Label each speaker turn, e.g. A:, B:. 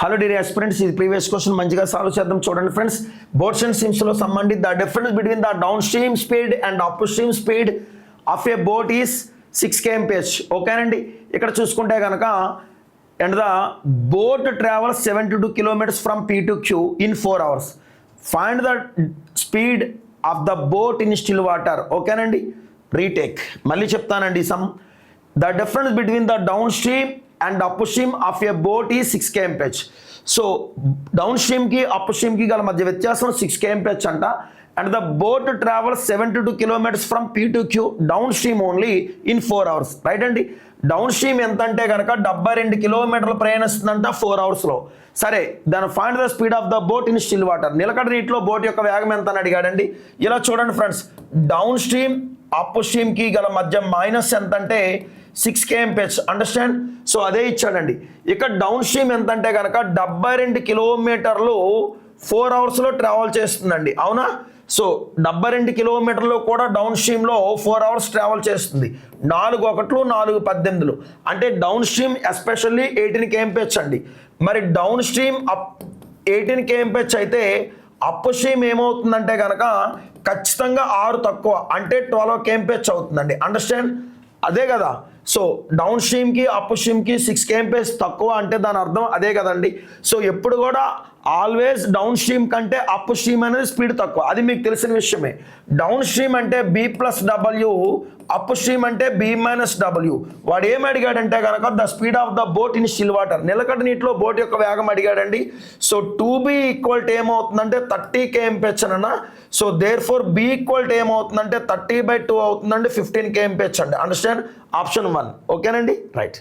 A: Hello dear aspirants, ఇది previous question మంచిగా solve చేద్దాం. చూడండి ఫ్రెండ్స్, బోట్స్ అండ్ స్ట్రీమ్స్లో సంబంధించి the difference between the down stream speed and up stream speed of a boat is 6 kmph. ఓకేనండి, ఇక్కడ చూసుకుంటే కనుక and the boat travels 72 kilometers from P to Q in 4 hours. Find the speed of the boat in still water. ఓకేనండి, retake మళ్ళీ చెప్తానండి. The difference between the down stream and up stream of a boat ఈ 6 kmph. So down స్ట్రీమ్కి up స్ట్రీమ్కి గల మధ్య వ్యత్యాసం 6 kmph అంట. And the boat travels 72 kilometers from P to Q down stream only in 4 hours. Right అండి, down stream ఎంత అంటే కనుక 72 kilometers ప్రయాణిస్తుందంట 4 hours. సరే, దాని find the speed of the boat in still water. నిలకడ నీటిలో బోట్ యొక్క వేగం ఎంత అని అడిగాడండి. ఇలా చూడండి ఫ్రెండ్స్, డౌన్ స్ట్రీమ్ అప్ స్ట్రీమ్కి గల మధ్య మైనస్ ఎంత అంటే 6 kmph. అండర్స్టాండ్? సో అదే ఇచ్చాడండి. ఇక్కడ డౌన్ స్ట్రీమ్ ఎంత అంటే కనుక 72 kilometers 4 hours ట్రావెల్ చేస్తుందండి. అవునా? సో 72 kilometers కూడా డౌన్ స్ట్రీమ్లో 4 hours ట్రావెల్ చేస్తుంది. 4 1 4 18 అంటే డౌన్ స్ట్రీమ్ ఎస్పెషల్లీ 18 kmph అండి. మరి డౌన్ స్ట్రీమ్ అప్ 18 kmph అయితే అప్ స్ట్రీమ్ ఏమవుతుందంటే కనుక ఖచ్చితంగా 6 తక్కువ అంటే 12 kmph అవుతుందండి. అండర్స్టాండ్? అదే కదా. సో డౌన్ స్ట్రీమ్కి అప్ స్ట్రీమ్కి 6 kmph తక్కువ అంటే దాని అర్థం అదే కదండి. సో ఎప్పుడు కూడా ఆల్వేస్ డౌన్ స్ట్రీమ్ కంటే అప్ స్ట్రీమ్ అనేది స్పీడ్ తక్కువ, అది మీకు తెలిసిన విషయమే. డౌన్ స్ట్రీమ్ అంటే B+W, అప్ స్ట్రీమ్ అంటే B-W. వాడు ఏం అడిగాడంటే కనుక the speed of the boat in still water, నిలకడ నీటిలో బోట్ యొక్క వేగం అడిగాడండి. సో 2B = ఏమవుతుందంటే 30 kmph అన్న. సో దేర్ ఫోర్ B = ఏమవుతుందంటే 30/2 అవుతుందండి, 15 kmph అండి. అండర్స్టాండ్? ఆప్షన్ 1. ఓకేనండి, రైట్.